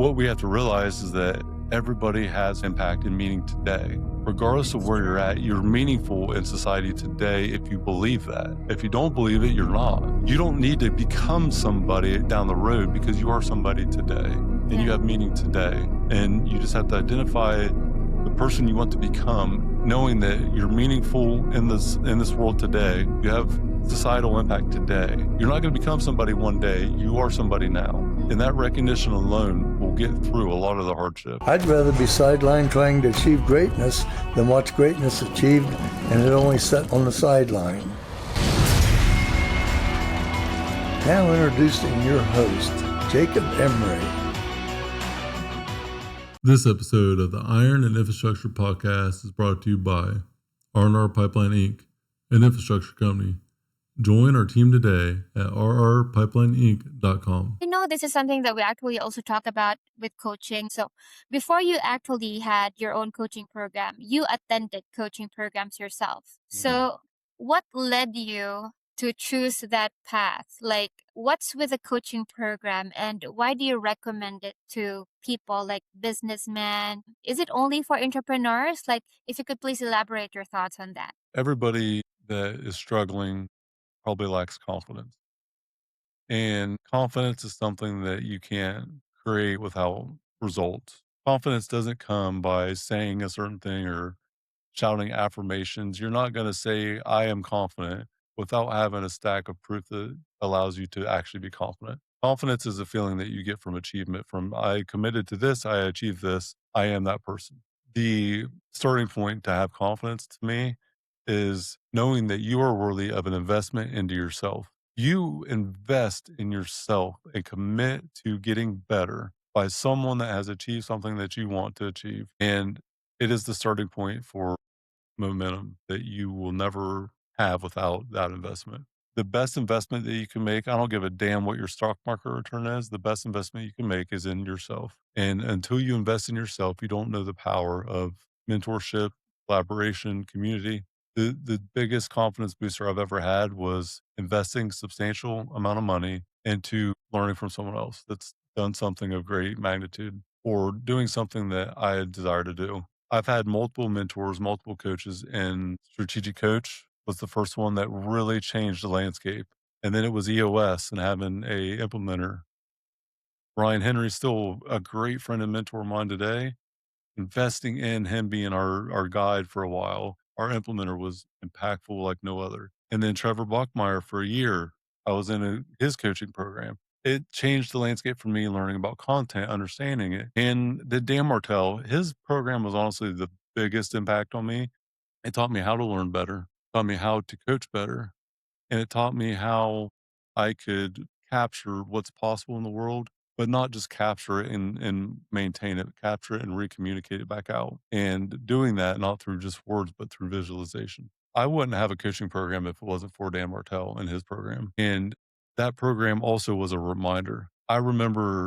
what we have to realize is that everybody has impact and meaning today. Regardless of where you're at, you're meaningful in society today if you believe that. If you don't believe it, you're not. You don't need to become somebody down the road because you are somebody today and you have meaning today. And you just have to identify the person you want to become, knowing that you're meaningful in this world today. You have societal impact today. You're not going to become somebody one day. You are somebody now. And that recognition alone will get through a lot of the hardship. I'd rather be sidelined trying to achieve greatness than watch greatness achieved and it only set on the sideline. Now introducing your host, Jacob Emery. This episode of the Iron and Infrastructure Podcast is brought to you by R&R Pipeline Inc., an infrastructure company. Join our team today at rrpipelineinc.com. You know, this is something that we actually also talk about with coaching. So before you actually had your own coaching program, you attended coaching programs yourself. So what led you to choose that path? Like, what's with a coaching program and why do you recommend it to people like businessmen? Is it only for entrepreneurs? Like, if you could please elaborate your thoughts on that. Everybody that is struggling probably lacks confidence. And confidence is something that you can't create without results. Confidence doesn't come by saying a certain thing or shouting affirmations. You're not going to say, I am confident, without having a stack of proof that allows you to actually be confident. Confidence is a feeling that you get from achievement, from I committed to this, I achieved this, I am that person. The starting point to have confidence to me is knowing that you are worthy of an investment into yourself. You invest in yourself and commit to getting better by someone that has achieved something that you want to achieve. And it is the starting point for momentum that you will never have without that investment. The best investment that you can make, I don't give a damn what your stock market return is. The best investment you can make is in yourself. And until you invest in yourself, you don't know the power of mentorship, collaboration, community. The biggest confidence booster I've ever had was investing substantial amount of money into learning from someone else that's done something of great magnitude or doing something that I desire to do. I've had multiple mentors, multiple coaches, and Strategic Coach was the first one that really changed the landscape. And then it was EOS and having a implementer. Ryan Henry's still a great friend and mentor of mine today. Investing in him being our guide for a while, our implementer was impactful like no other. And then Trevor Bachmeyer for a year, I was in his coaching program. It changed the landscape for me learning about content, understanding it. And the Dan Martell, his program was honestly the biggest impact on me. It taught me how to learn better, taught me how to coach better, and it taught me how I could capture what's possible in the world, but not just capture it and maintain it, capture it and recommunicate it back out. And doing that not through just words, but through visualization. I wouldn't have a coaching program if it wasn't for Dan Martell and his program. And that program also was a reminder. I remember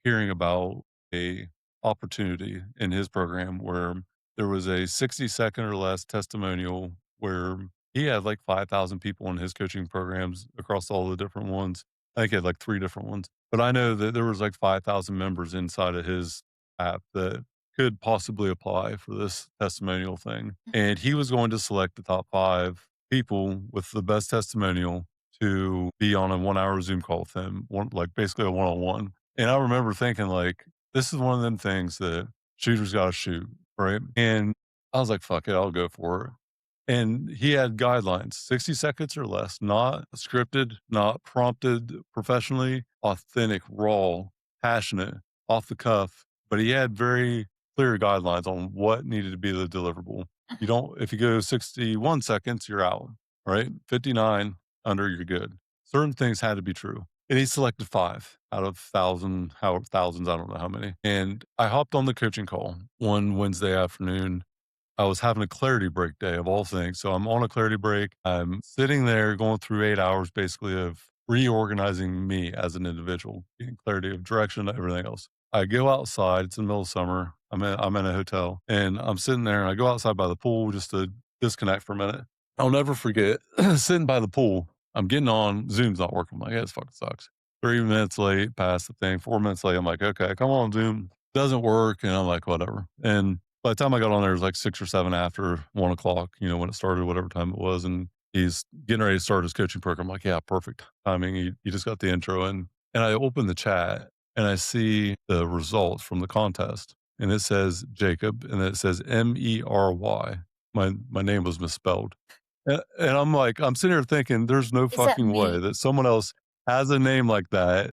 hearing about a opportunity in his program where there was a 60-second or less testimonial where he had like 5,000 people in his coaching programs across all the different ones. I think he had like 3 different ones, but I know that there was like 5,000 members inside of his app that could possibly apply for this testimonial thing. And he was going to select the top 5 people with the best testimonial to be on a 1-hour Zoom call with him, like basically a one-on-one. And I remember thinking like, this is one of them things that shooters got to shoot, right? And I was like, fuck it, I'll go for it. And he had guidelines, 60 seconds or less, not scripted, not prompted professionally, authentic, raw, passionate, off the cuff. But he had very clear guidelines on what needed to be the deliverable. You don't, if you go 61 seconds, you're out, right? 59 under, you're good. Certain things had to be true. And he selected 5 out of thousands, I don't know how many. And I hopped on the coaching call one Wednesday afternoon. I was having a clarity break day of all things. So I'm on a clarity break. I'm sitting there going through 8 hours basically of reorganizing me as an individual, getting clarity of direction, everything else. I go outside. It's in the middle of summer. I'm in a hotel and I'm sitting there and I go outside by the pool just to disconnect for a minute. I'll never forget sitting by the pool. I'm getting on. Zoom's not working. I'm like, yeah, this fucking sucks. 3 minutes late, past the thing, 4 minutes late. I'm like, okay, come on, Zoom. Doesn't work. And I'm like, whatever. And by the time I got on there, it was like 6 or 7 after 1 o'clock, when it started, whatever time it was. And he's getting ready to start his coaching program. I'm like, yeah, perfect timing. You just got the intro in. And I open the chat and I see the results from the contest. And it says Jacob and then it says Mary. My name was misspelled. And I'm like, I'm sitting here thinking, there's no Is that fucking way me? that someone else has a name like that,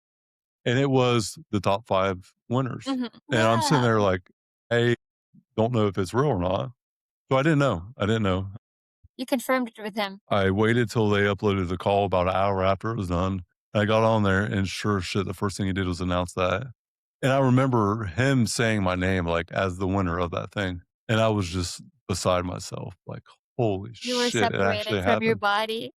and it was the top 5 winners. And I'm sitting there Wow. like, I don't know if it's real or not. So I didn't know. I didn't know. You confirmed it with him. I waited till they uploaded the call about an hour after it was done. I got on there and sure as shit, the first thing he did was announce that. And I remember him saying my name like as the winner of that thing. And I was just beside myself, like, holy You were shit, it separated actually from your happened. body.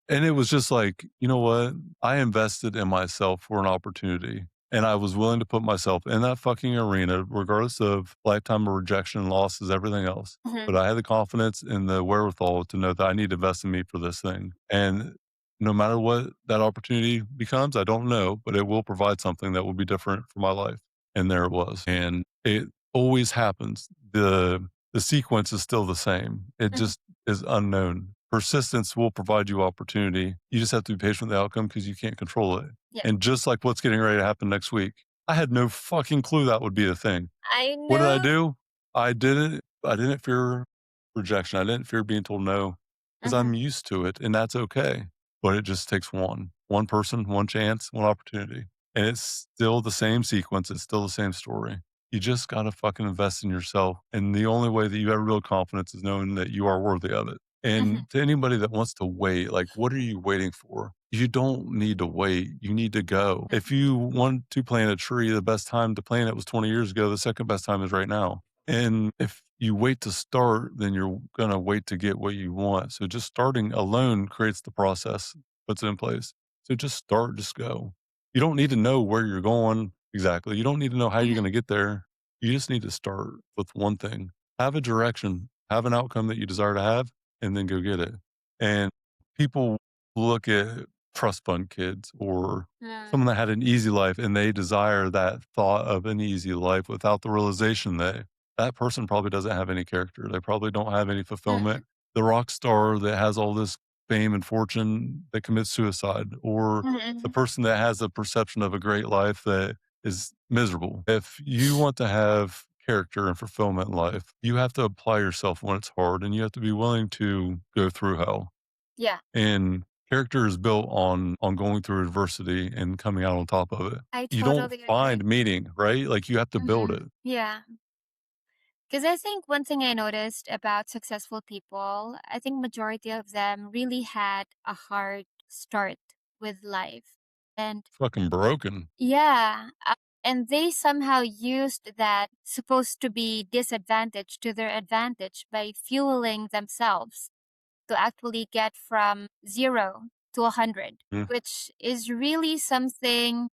And it was just like, you know what? I invested in myself for an opportunity. And I was willing to put myself in that fucking arena, regardless of lifetime of rejection, losses, everything else. Mhm, But I had the confidence and the wherewithal to know that I need to invest in me for this thing. And no matter what that opportunity becomes, I don't know, but it will provide something that will be different for my life. And there it was. And it always happens. The sequence is still the same. It mhm. just is unknown. Persistence will provide you opportunity. You just have to be patient with the outcome because you can't control it. Yeah. And just like what's getting ready to happen next week, I had no fucking clue that would be a thing. I What did I know. do? I didn't fear rejection. I didn't fear being told no because I'm Mhm, used to it and that's okay. But it just takes one person, one chance, one opportunity. And it's still the same sequence. It's still the same story. You just got to fucking invest in yourself. And the only way that you have real confidence is knowing that you are worthy of it. mhm, And to anybody that wants to wait, like, what are you waiting for? You don't need to wait. You need to go. If mhm, you want to plant a tree, the best time to plant it was 20 years ago. The second best time is right now. And if you wait to start, then you're going to wait to get what you want. So just starting alone creates the process, puts it in place. So just start, just go. You don't need to know where you're going exactly. You don't need to know how you're going mhm, to get there. You just need to start with one thing. Have a direction, have an outcome that you desire to have, and then go get it. And people look at trust fund kids or mm, someone that had an easy life and they desire that thought of an easy life without the realization that that person probably doesn't have any character. They probably don't have any mhm, fulfillment. The rock star that has all this fame and fortune that commits suicide, or mhm, the mhm. person that has a perception of a great life that is miserable. If you want to have character and fulfillment in life, you have to apply yourself when it's hard and you have to be willing to go through hell. Yeah, And character is built on going through adversity and coming out on top of it. I You don't totally agree. find meaning, right? Like you have to build Mhm. it. Yeah, because I think one thing I noticed about successful people, I think majority of them really had a hard start with life. And Fucking broken. yeah, and they somehow used that supposed to be disadvantage to their advantage by fueling themselves to actually get from 0 to 100, Mm. which is really something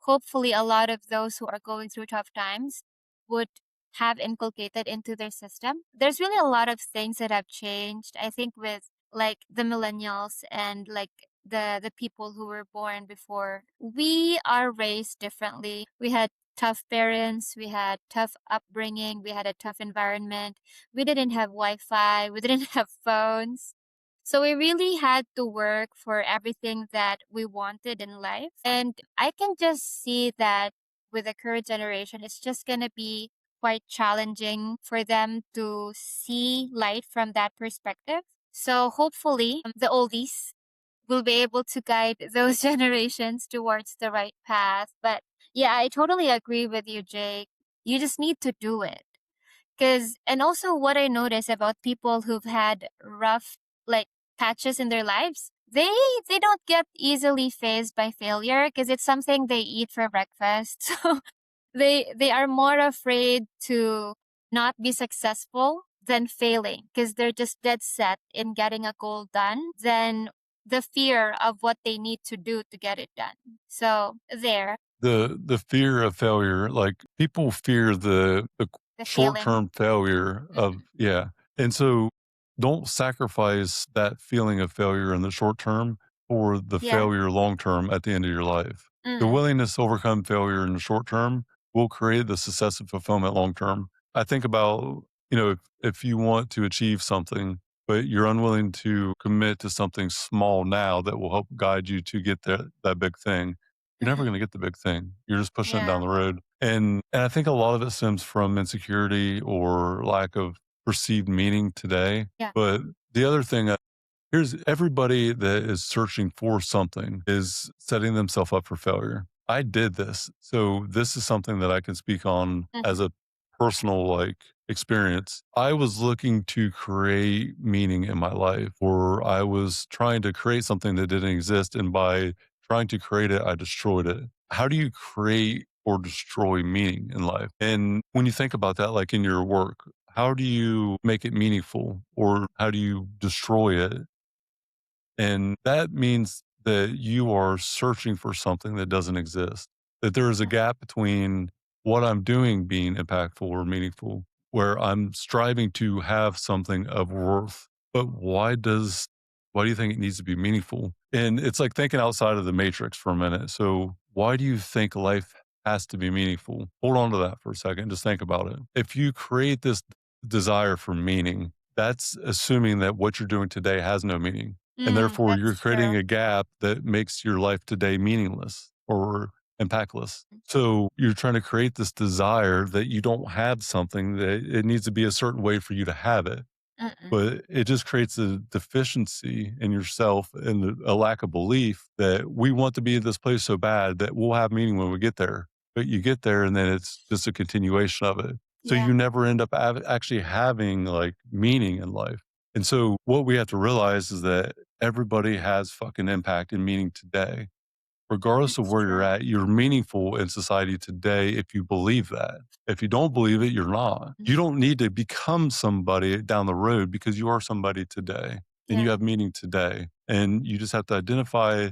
hopefully a lot of those who are going through tough times would have inculcated into their system. There's really a lot of things that have changed, I think, with like the millennials and like the people who were born before. We are raised differently. We had tough parents, we had tough upbringing, we had a tough environment. We didn't have Wi-Fi, we didn't have phones. So we really had to work for everything that we wanted in life. And I can just see that with the current generation, it's just going to be quite challenging for them to see light from that perspective. So hopefully, the oldies will be able to guide those generations towards the right path. But yeah, I totally agree with you, Jake. You just need to do it. Cause and also what I notice about people who've had rough like patches in their lives, they don't get easily phased by failure because it's something they eat for breakfast. So they are more afraid to not be successful than failing because they're just dead set in getting a goal done than the fear of what they need to do to get it done. So there, The fear of failure, like people fear the the short failing. term failure of Mhm. yeah. And so don't sacrifice that feeling of failure in the short term for the Yeah. failure long term at the end of your life. The Mm. willingness to overcome failure in the short term will create the success and fulfillment long term. I think about, if you want to achieve something, but you're unwilling to commit to something small now that will help guide you to get that big thing, you're never Mhm. going to get the big thing. You're just pushing it down Yeah. the road. And I think a lot of it stems from insecurity or lack of perceived meaning today. Yeah. But the other thing, here's everybody that is searching for something is setting themselves up for failure. I did this. So this is something that I can speak on as Mhm. a personal experience. I was looking to create meaning in my life, or I was trying to create something that didn't exist, and by trying to create it, I destroyed it. How do you create or destroy meaning in life? And when you think about that, like in your work, how do you make it meaningful or how do you destroy it? And that means that you are searching for something that doesn't exist, that there is a Mhm. gap between what I'm doing being impactful or meaningful, where I'm striving to have something of worth. But why do you think it needs to be meaningful? And it's like thinking outside of the matrix for a minute. So why do you think life has to be meaningful? Hold on to that for a second. Just think about it. If you create this desire for meaning, that's assuming that what you're doing today has no meaning, and therefore That's you're creating true. a gap that makes your life today meaningless or impactless. So you're trying to create this desire that you don't have something, that it needs to be a certain way for you to have it. Mm-mm. But it just creates a deficiency in yourself and a lack of belief that we want to be in this place so bad that we'll have meaning when we get there. But you get there and then it's just a continuation of it. So Yeah. you never end up actually having like meaning in life. And so what we have to realize is that everybody has fucking impact and meaning today. Regardless of That's where you're true. at, you're meaningful in society today if you believe that. If you don't believe it, you're not. You Mhm. don't need to become somebody down the road because you are somebody today and Yeah. you have meaning today. And you just have to identify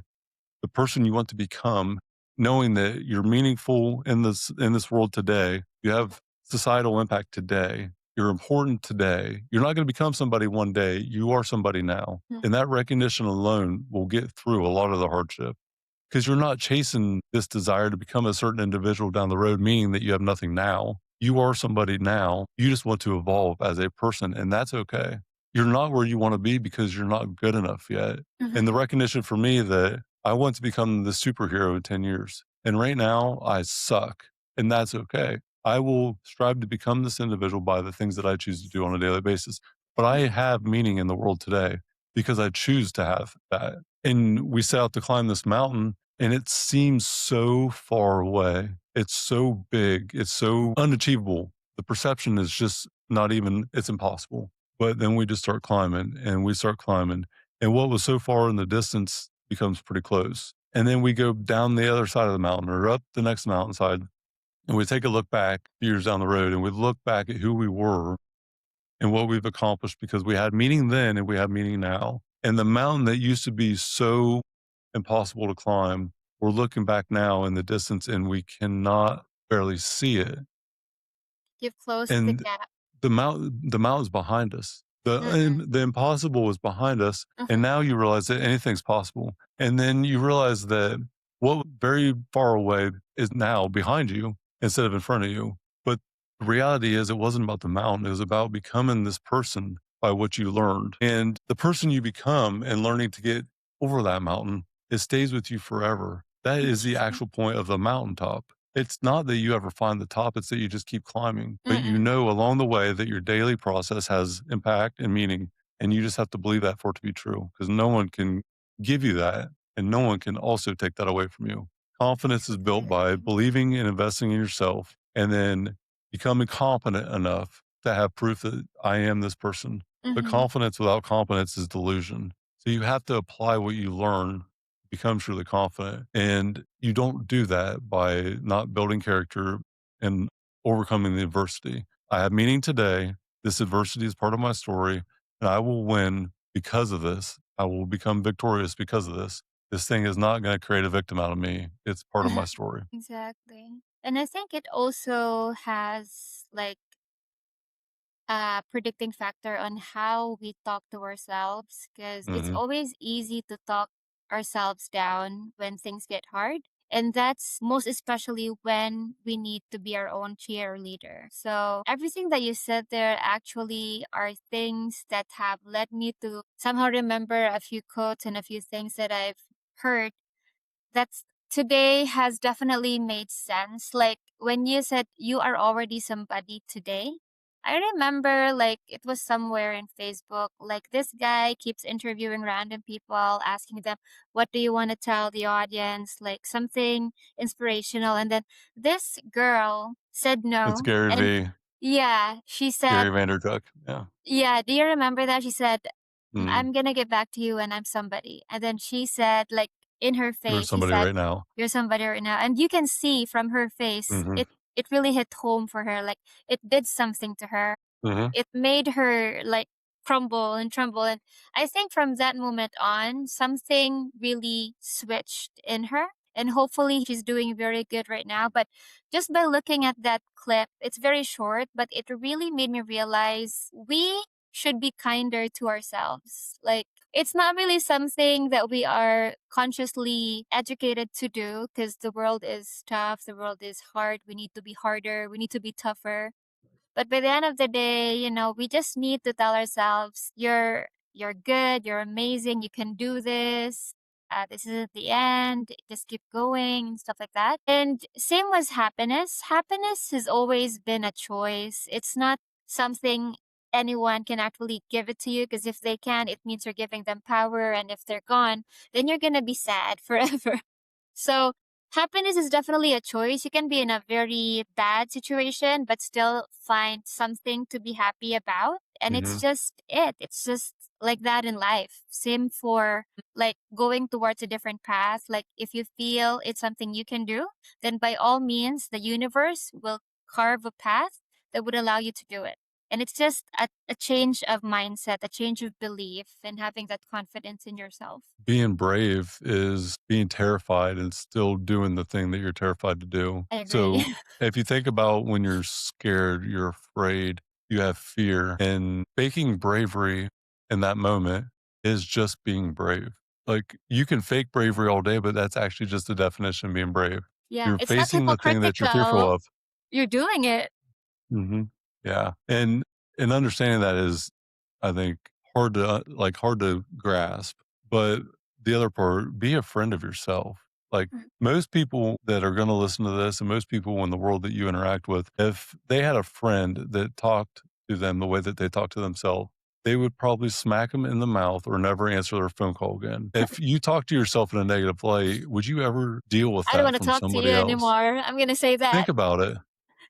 the person you want to become, knowing that you're meaningful in this world today. You have societal impact today. You're important today. You're not going to become somebody one day. You are somebody now. Mhm. And that recognition alone will get through a lot of the hardship because you're not chasing this desire to become a certain individual down the road, meaning that you have nothing now. You are somebody now. You just want to evolve as a person, and that's okay. You're not where you want to be because you're not good enough yet. And the Mhm. recognition for me that I want to become the superhero in 10 years. And right now, I suck, and that's okay. I will strive to become this individual by the things that I choose to do on a daily basis. But I have meaning in the world today because I choose to have that. And we set out to climb this mountain and it seems so far away. It's so big. It's so unachievable. The perception is just not even, it's impossible. But then we just start climbing and we start climbing. And what was so far in the distance becomes pretty close. And then we go down the other side of the mountain or up the next mountainside. And we take a look back years down the road and we look back at who we were and what we've accomplished because we had meaning then and we have meaning now. And the mountain that used to be so impossible to climb, we're looking back now in the distance and we cannot barely see it. You've closed the And gap. the mountain's behind us. Mm-mm. The impossible is behind us, and Mhm. now you realize that anything's possible. And then you realize that what very far away is now behind you instead of in front of you. But the reality is it wasn't about the mountain, it was about becoming this person by what you learned. And the person you become and learning to get over that mountain, it stays with you forever. That is That's the true. actual point of the mountaintop. It's not that you ever find the top, it's that you just keep climbing. But you Mm-mm. know along the way that your daily process has impact and meaning. And you just have to believe that for it to be true because no one can give you that. And no one can also take that away from you. Confidence is built by Exactly. believing and investing in yourself and then becoming competent enough to have proof that I am this person. But Mhm. confidence without competence is delusion. So you have to apply what you learn become truly confident. And you don't do that by not building character and overcoming the adversity. I have meaning today. This adversity is part of my story, and I will win because of this. I will become victorious because of this. This thing is not going to create a victim out of me. It's part of my story. Exactly. And I think it also has like a predicting factor on how we talk to ourselves because it's Hmm. always easy to talk ourselves down when things get hard. And that's most especially when we need to be our own cheerleader. So everything that you said there actually are things that have led me to somehow remember a few quotes and a few things that I've heard that's today has definitely made sense. Like when you said you are already somebody today, I remember like it was somewhere in Facebook, like this guy keeps interviewing random people, asking them, what do you want to tell the audience? Like something inspirational. And then this girl said It's no. Gary And V. yeah, she said, Gary Vanderchuck. Yeah. yeah, do you remember that? She said, Mm. I'm gonna get back to you when I'm somebody. And then she said, like in her You're face, she somebody said, right now. you're somebody right now. And you can see from her face, Hmm. it really hit home for her. Like it did something to her. Hmm. It made her like crumble and tremble. And I think from that moment on, something really switched in her. And hopefully she's doing very good right now. But just by looking at that clip, it's very short, but it really made me realize we should be kinder to ourselves. Like, it's not really something that we are consciously educated to do because the world is tough, the world is hard. We need to be harder, we need to be tougher. But by the end of the day, we just need to tell ourselves, you're good, you're amazing, you can do this. This isn't the end. Just keep going and stuff like that. And same was happiness. Happiness has always been a choice. It's not something anyone can actually give it to you because if they can, it means you're giving them power. And if they're gone, then you're gonna be sad forever. So happiness is definitely a choice. You can be in a very bad situation, but still find something to be happy about. And it's Hmm. just it. It's just like that in life. Same for like going towards a different path. Like if you feel it's something you can do, then by all means, the universe will carve a path that would allow you to do it. And it's just a change of mindset, a change of belief, and having that confidence in yourself. Being brave is being terrified and still doing the thing that you're terrified to do. I agree. So if you think about when you're scared, you're afraid, you have fear, and faking bravery in that moment is just being brave. Like you can fake bravery all day, but that's actually just the definition of being brave. Yeah, You're it's not facing the thing that you're fearful hypocritical. of. You're doing it. Mhm. Yeah, and understanding that is, I think, hard to grasp, but the other part, be a friend of yourself. Like, Mm. most people that are gonna listen to this and most people in the world that you interact with, if they had a friend that talked to them the way that they talk to themselves, they would probably smack them in the mouth or never answer their phone call again. If you talk to yourself in a negative light, would you ever deal with I don't that want to from talk to you somebody else? anymore. I'm gonna say Think that. about it.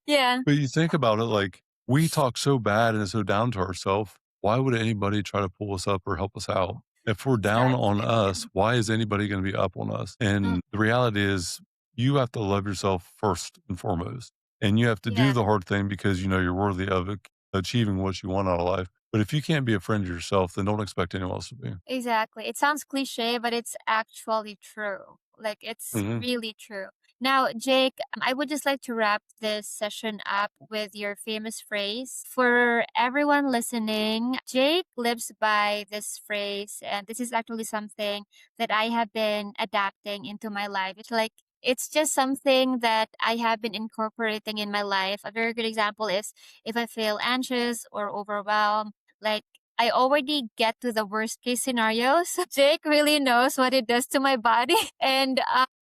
Yeah, But you think about it, like, we talk so bad and so down to ourselves. Why would anybody try to pull us up or help us out? If we're down on exactly. us, why is anybody gonna be up on us? Mm, And the reality is you have to love yourself first and foremost, and you have to do yeah, the hard thing because you know you're worthy of achieving what you want out of life. But if you can't be a friend to yourself, then don't expect anyone else to be. exactly. It sounds cliche, but it's actually true. Like it's Mhm. really true. Now, Jake, I would just like to wrap this session up with your famous phrase. For everyone listening, Jake lives by this phrase, and this is actually something that I have been adapting into my life. It's just something that I have been incorporating in my life. A very good example is if I feel anxious or overwhelmed, like I already get to the worst case scenarios. Jake really knows what it does to my body. And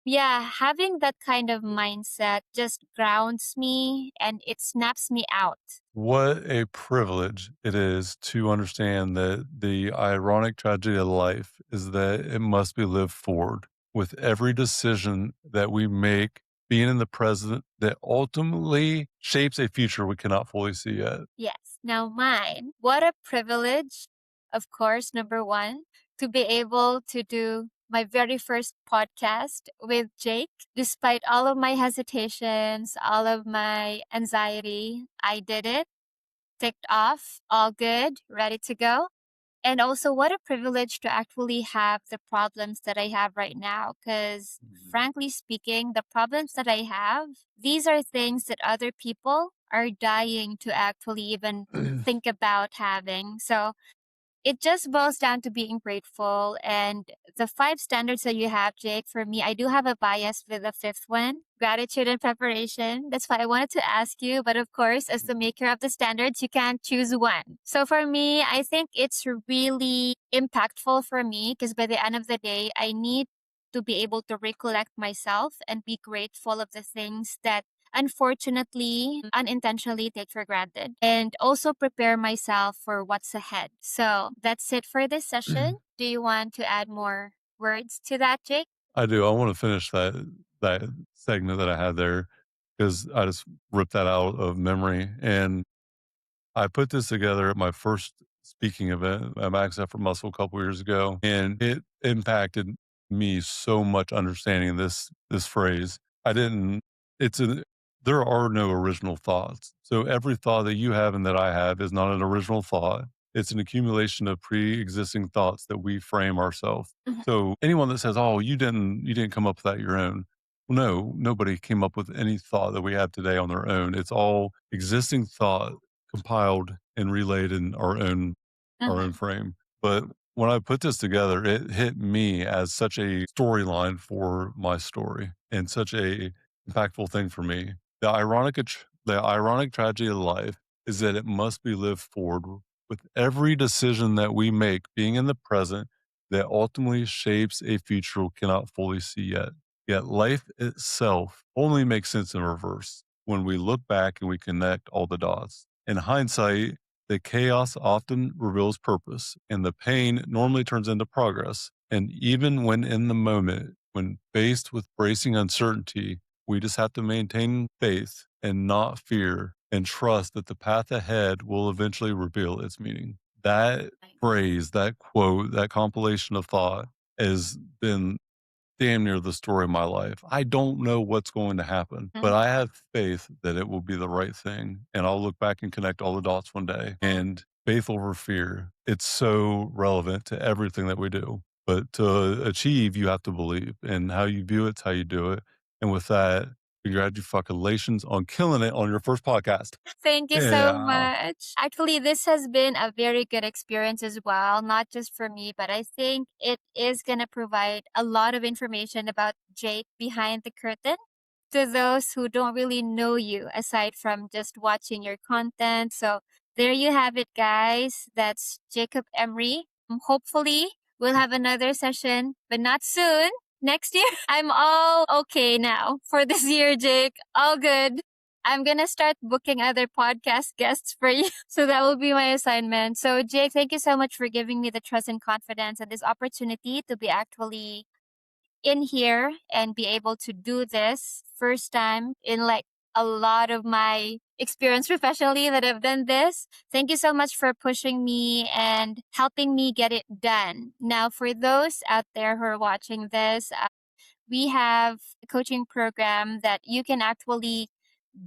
yeah, having that kind of mindset just grounds me and it snaps me out. What a privilege it is to understand that the ironic tragedy of life is that it must be lived forward with every decision that we make, being in the present that ultimately shapes a future we cannot fully see yet. Yes. Now, mine, what a privilege, of course, number one, to be able to do my very first podcast with Jake. Despite all of my hesitations, all of my anxiety, I did it, ticked off, all good, ready to go. And also, what a privilege to actually have the problems that I have right now. Because, frankly speaking, the problems that I have, these are things that other people are dying to actually even think about having. So, it just boils down to being grateful. And the five standards that you have, Jake, for me, I do have a bias with the fifth one, gratitude and preparation. That's why I wanted to ask you. But of course, as the maker of the standards, you can't choose one. So for me, I think it's really impactful for me because by the end of the day, I need to be able to recollect myself and be grateful of the things that unfortunately unintentionally take for granted and also prepare myself for what's ahead. So that's it for this session. Do you want to add more words to that, Jake? I do. I want to finish that segment that I had there because I just ripped that out of memory. And I put this together at my first speaking event at Max Effort Muscle a couple years ago, and it impacted me so much understanding this phrase. I didn't. It's a. There are no original thoughts. So every thought that you have and that I have is not an original thought. It's an accumulation of pre-existing thoughts that we frame ourselves. Mhm. So anyone that says, "Oh, you didn't come up with that your own," well, no, nobody came up with any thought that we have today on their own. It's all existing thought compiled and relayed in our own Mhm. frame. But when I put this together, it hit me as such a storyline for my story and such a impactful thing for me. The ironic tragedy of life is that it must be lived forward with every decision that we make being in the present that ultimately shapes a future we cannot fully see yet. Yet life itself only makes sense in reverse when we look back and we connect all the dots. In hindsight, the chaos often reveals purpose, and the pain normally turns into progress. And even when in the moment, when faced with bracing uncertainty, we just have to maintain faith and not fear and trust that the path ahead will eventually reveal its meaning. That phrase, that quote, that compilation of thought has been damn near the story of my life. I don't know what's going to happen, but Mhm. I have faith that it will be the right thing. And I'll look back and connect all the dots one day. And faith over fear, it's so relevant to everything that we do. But to achieve, you have to believe. And how you view it's how you do it. And with that, congratulations on killing it on your first podcast. Thank you so Yeah. much. Actually, this has been a very good experience as well, not just for me, but I think it is going to provide a lot of information about Jake behind the curtain to those who don't really know you aside from just watching your content. So there you have it, guys. That's Jacob Emery. Hopefully, we'll have another session, but not soon. Next year, I'm all okay now for this year, Jake. All good. I'm gonna start booking other podcast guests for you. So that will be my assignment. So Jake, thank you so much for giving me the trust and confidence and this opportunity to be actually in here and be able to do this first time in like a lot of my experience professionally that I've done this. Thank you so much for pushing me and helping me get it done. Now, for those out there who are watching this, we have a coaching program that you can actually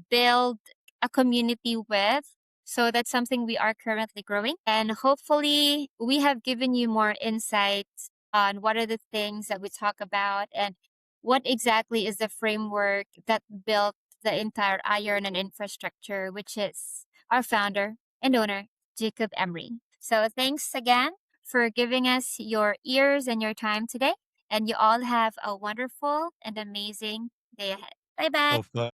build a community with. So that's something we are currently growing. And hopefully, we have given you more insights on what are the things that we talk about and what exactly is the framework that built the entire Iron and infrastructure, which is our founder and owner, Jacob Emery. So thanks again for giving us your ears and your time today. And you all have a wonderful and amazing day ahead. Bye bye. Well,